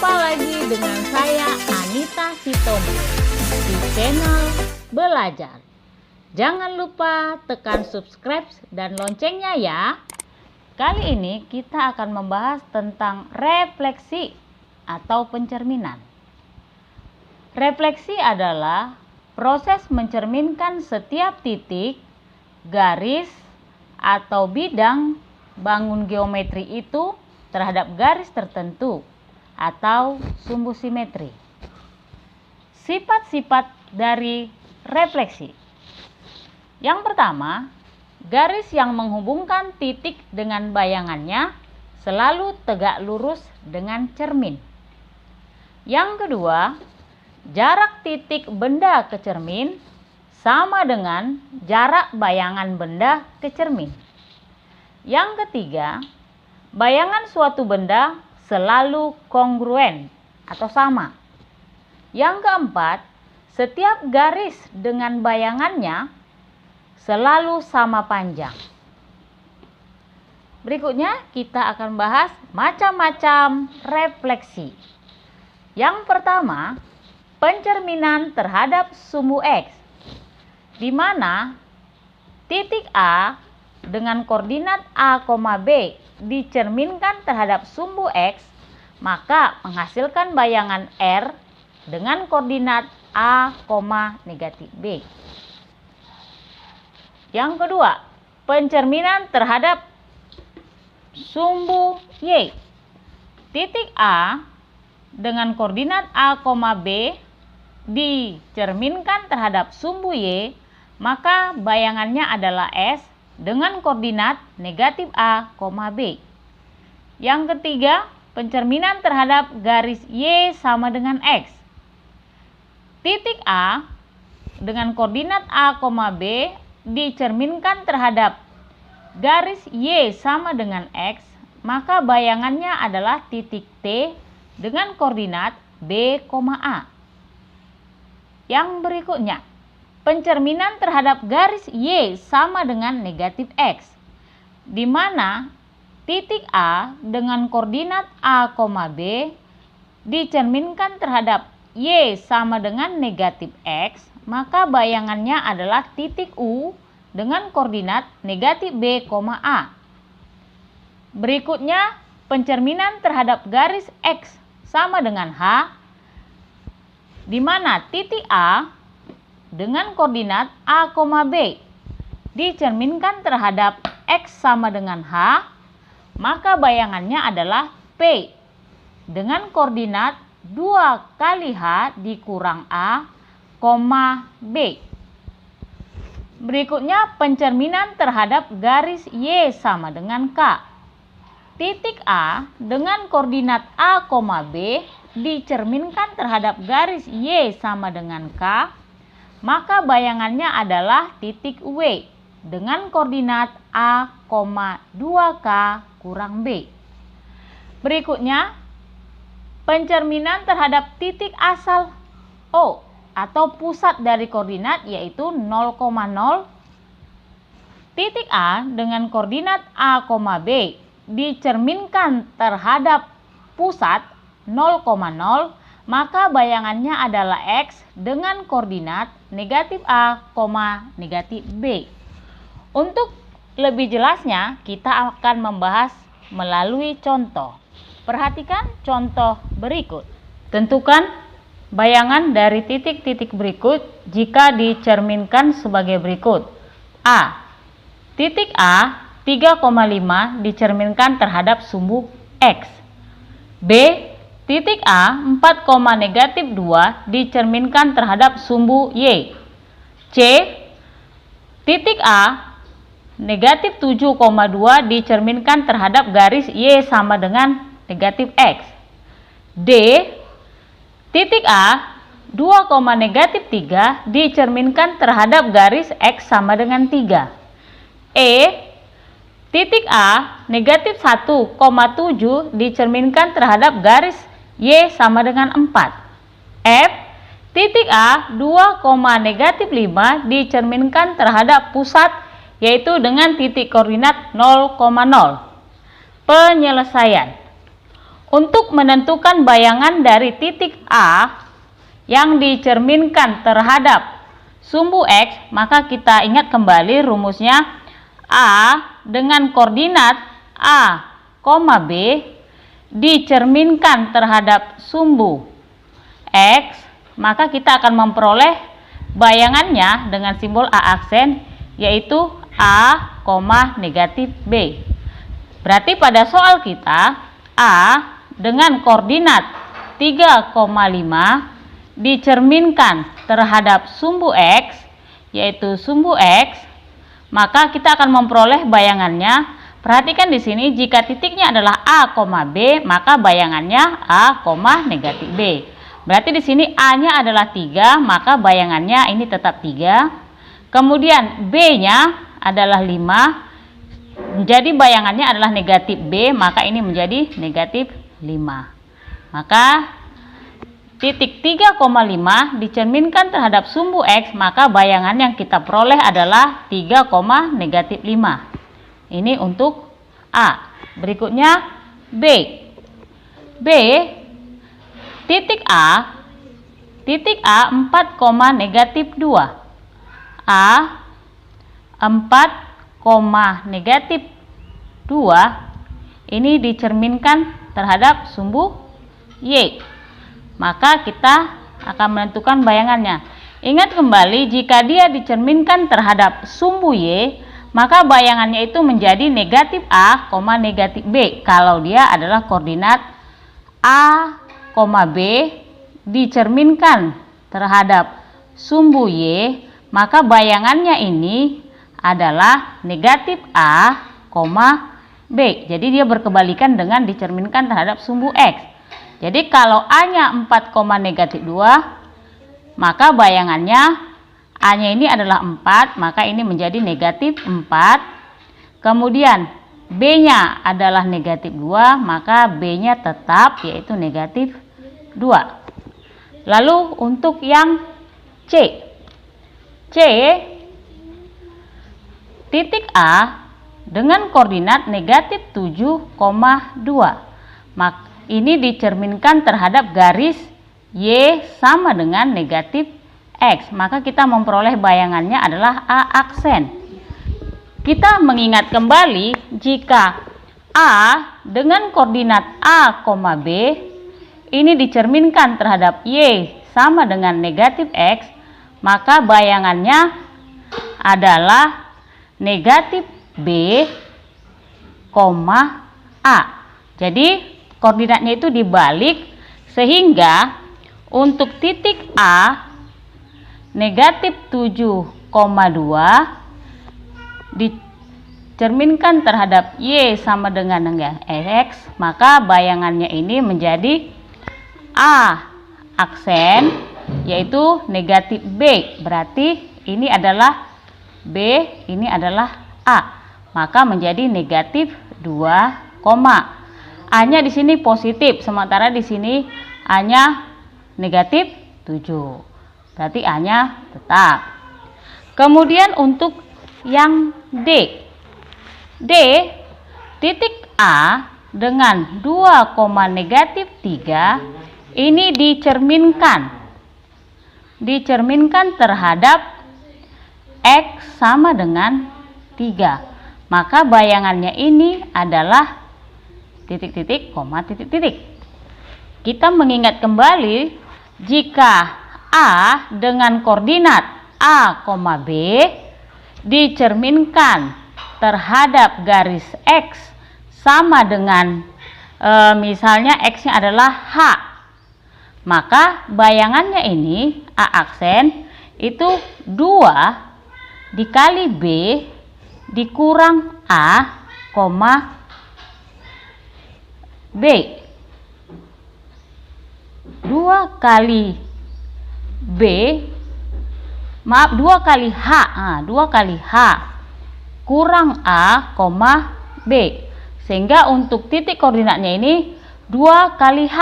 Jumpa lagi dengan saya Anita Sitomo di channel Belajar. Jangan lupa tekan subscribe dan loncengnya ya. Kali ini kita akan membahas tentang refleksi atau pencerminan. Refleksi adalah proses mencerminkan setiap titik, garis, atau bidang bangun geometri itu terhadap garis tertentu atau sumbu simetri. Sifat-sifat dari refleksi. Yang pertama, garis yang menghubungkan titik dengan bayangannya selalu tegak lurus dengan cermin. Yang kedua, jarak titik benda ke cermin sama dengan jarak bayangan benda ke cermin. Yang ketiga, bayangan suatu benda selalu kongruen atau sama. Yang keempat, setiap garis dengan bayangannya selalu sama panjang. Berikutnya kita akan bahas macam-macam refleksi. Yang pertama, pencerminan terhadap sumbu X, di mana titik A dengan koordinat A, B dicerminkan terhadap sumbu X, maka menghasilkan bayangan R dengan koordinat A, negatif B. Yang kedua, pencerminan terhadap sumbu Y. Titik A dengan koordinat A, B dicerminkan terhadap sumbu Y, maka bayangannya adalah S dengan koordinat negatif A, B. Yang ketiga, pencerminan terhadap garis Y sama dengan X. Titik A dengan koordinat A, B dicerminkan terhadap garis Y sama dengan X, maka bayangannya adalah titik T dengan koordinat B, A. Yang berikutnya, pencerminan terhadap garis Y sama dengan negatif X, di mana titik A dengan koordinat A, B dicerminkan terhadap Y sama dengan negatif X, maka bayangannya adalah titik U dengan koordinat negatif B, A. Berikutnya, pencerminan terhadap garis X sama dengan H, di mana titik A dengan koordinat A, B dicerminkan terhadap X sama dengan H, maka bayangannya adalah P dengan koordinat 2 kali H dikurang A, B. Berikutnya, pencerminan terhadap garis Y sama dengan K. Titik A dengan koordinat A, B dicerminkan terhadap garis Y sama dengan K, maka bayangannya adalah titik W dengan koordinat A, 2K kurang B. Berikutnya, pencerminan terhadap titik asal O atau pusat dari koordinat yaitu 0,0. Titik A dengan koordinat A, B dicerminkan terhadap pusat 0,0, maka bayangannya adalah X dengan koordinat negatif A, negatif B. Untuk lebih jelasnya, kita akan membahas melalui contoh. Perhatikan contoh berikut. Tentukan bayangan dari titik-titik berikut jika dicerminkan sebagai berikut. A. Titik A 3,5 dicerminkan terhadap sumbu X. B. Titik A 4, negatif 2 dicerminkan terhadap sumbu Y. C. Titik A negatif 7,2 dicerminkan terhadap garis Y sama dengan negatif X. D. Titik A 2, negatif 3 dicerminkan terhadap garis X sama dengan 3. E. Titik A negatif 1,7 dicerminkan terhadap garis Y sama dengan 4. F. Titik A 2, negatif 5 dicerminkan terhadap pusat yaitu dengan titik koordinat 0,0. Penyelesaian. Untuk menentukan bayangan dari titik A yang dicerminkan terhadap sumbu X, maka kita ingat kembali rumusnya. A dengan koordinat A, B dicerminkan terhadap sumbu X, maka kita akan memperoleh bayangannya dengan simbol A aksen, yaitu A, negatif B. Berarti pada soal kita A dengan koordinat 3,5 dicerminkan terhadap sumbu X, yaitu sumbu X, maka kita akan memperoleh bayangannya. Perhatikan di sini, jika titiknya adalah A, B, maka bayangannya A, negatif B. Berarti di sini A-nya adalah 3, maka bayangannya ini tetap 3. Kemudian B-nya adalah 5, jadi bayangannya adalah negatif B, maka ini menjadi negatif 5. Maka titik 3,5 dicerminkan terhadap sumbu X, maka bayangan yang kita peroleh adalah 3, negatif 5. Ini untuk A. Berikutnya B. B titik A 4, negatif 2. A 4, negatif 2 ini dicerminkan terhadap sumbu Y. Maka kita akan menentukan bayangannya. Ingat kembali, jika dia dicerminkan terhadap sumbu Y, maka bayangannya itu menjadi negatif A, negatif B. Kalau dia adalah koordinat A, B dicerminkan terhadap sumbu Y, maka bayangannya ini adalah negatif A, B. Jadi dia berkebalikan dengan dicerminkan terhadap sumbu X. Jadi kalau A-nya 4, negatif 2, maka bayangannya A-nya ini adalah 4, maka ini menjadi negatif 4. Kemudian B-nya adalah negatif 2, maka B-nya tetap yaitu negatif 2. Lalu untuk yang C. C titik A dengan koordinat negatif 7,2. Maka ini dicerminkan terhadap garis Y sama dengan negatif X, maka kita memperoleh bayangannya adalah A aksen. Kita mengingat kembali, jika A dengan koordinat A, B ini dicerminkan terhadap Y sama dengan negatif X, maka bayangannya adalah negatif B, A. Jadi koordinatnya itu dibalik, sehingga untuk titik A negatif 7,2 dicerminkan terhadap Y sama dengan X, maka bayangannya ini menjadi A aksen, yaitu negatif B. Berarti ini adalah B, ini adalah A, maka menjadi negatif 2, A-nya di sini positif, sementara di sini A-nya negatif 7. Berarti A-nya tetap. Kemudian untuk yang D. D titik A dengan 2, negatif 3 ini dicerminkan terhadap X sama dengan 3. Maka bayangannya ini adalah titik-titik, titik-titik. Kita mengingat kembali, jika A dengan koordinat A, B dicerminkan terhadap garis X sama dengan misalnya X-nya adalah H, maka bayangannya ini A aksen itu 2 dikali B dikurang A, B. 2 kali B, 2 kali H, 2 kali H kurang A, B. Sehingga untuk titik koordinatnya ini 2 kali H,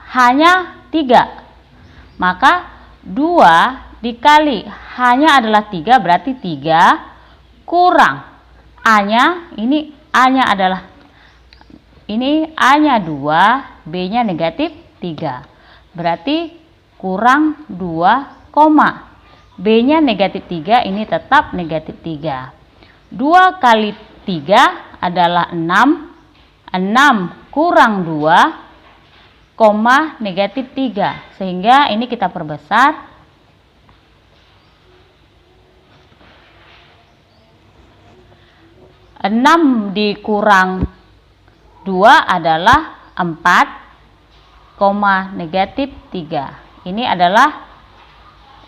H-nya 3. Maka 2 dikali H-nya adalah 3, berarti 3 kurang A-nya, ini A-nya adalah, ini A-nya 2 B-nya negatif 3. Berarti kurang 2, B-nya negatif 3, ini tetap negatif 3. 2 kali 3 adalah 6. 6 kurang 2, negatif 3. Sehingga ini kita perbesar. 6 dikurang 2 adalah 4, negatif 3. Ini adalah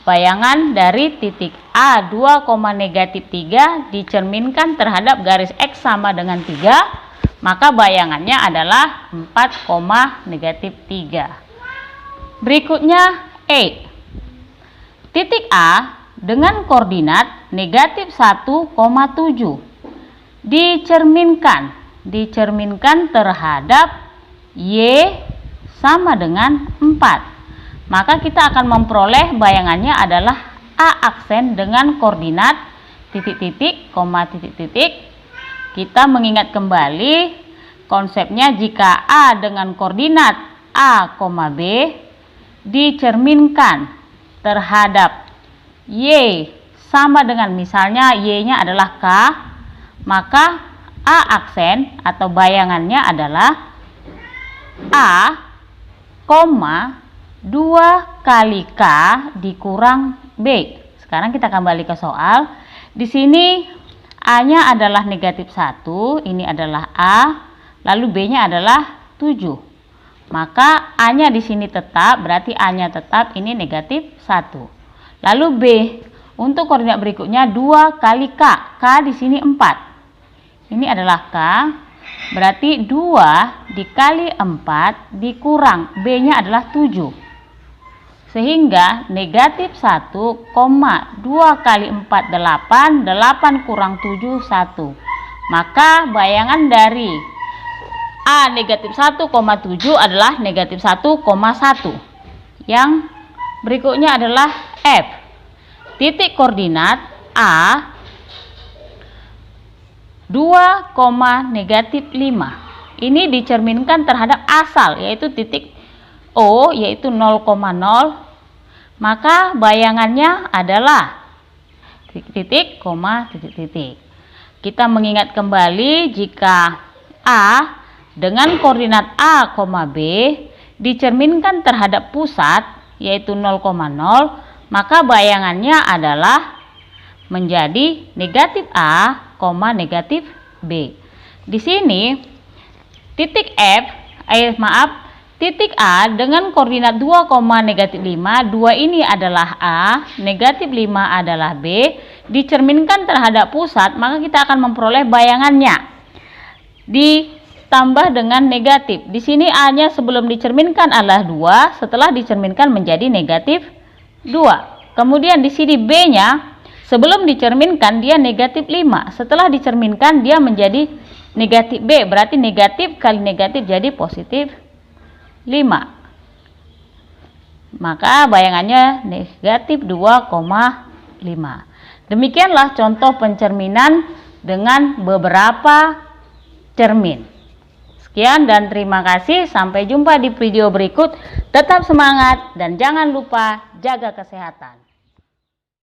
bayangan dari titik A 2, negatif 3 dicerminkan terhadap garis X sama dengan 3, maka bayangannya adalah 4, negatif 3. Berikutnya E. Titik A dengan koordinat negatif 1,7 dicerminkan terhadap Y sama dengan 4. Maka kita akan memperoleh bayangannya adalah A aksen dengan koordinat titik-titik, titik-titik. Kita mengingat kembali konsepnya jika A dengan koordinat A, B dicerminkan terhadap Y sama dengan misalnya Y-nya adalah K, maka A aksen atau bayangannya adalah A, 2 kali K dikurang B. Sekarang kita kembali ke soal. Di sini A-nya adalah negatif 1, ini adalah A, lalu B-nya adalah 7. Maka A-nya di sini tetap, berarti A-nya tetap, ini negatif 1. Lalu B, untuk koordinat berikutnya 2 kali K. K di sini 4. Ini adalah K, berarti 2 dikali 4 dikurang B-nya adalah 7. Sehingga negatif 1, 2 kali 4, 8, 8 kurang 7, 1. Maka bayangan dari A negatif 1,7 adalah negatif 1,1. Yang berikutnya adalah F. Titik koordinat A 2, negatif 5. Ini dicerminkan terhadap asal, yaitu titik O, yaitu 0,0. Maka bayangannya adalah titik-titik, titik-titik. Kita mengingat kembali jika A dengan koordinat A, B dicerminkan terhadap pusat, yaitu 0,0, maka bayangannya adalah menjadi negatif A, negatif B. Di sini titik F, titik A dengan koordinat 2, negatif 5, 2 ini adalah A, negatif 5 adalah B, dicerminkan terhadap pusat, maka kita akan memperoleh bayangannya. Ditambah dengan negatif. Di sini A-nya sebelum dicerminkan adalah 2, setelah dicerminkan menjadi negatif 2. Kemudian di sini B-nya sebelum dicerminkan dia negatif 5. Setelah dicerminkan dia menjadi negatif B. Berarti negatif kali negatif jadi positif 5. Maka bayangannya negatif 2,5. Demikianlah contoh pencerminan dengan beberapa cermin. Sekian dan terima kasih. Sampai jumpa di video berikut. Tetap semangat dan jangan lupa jaga kesehatan.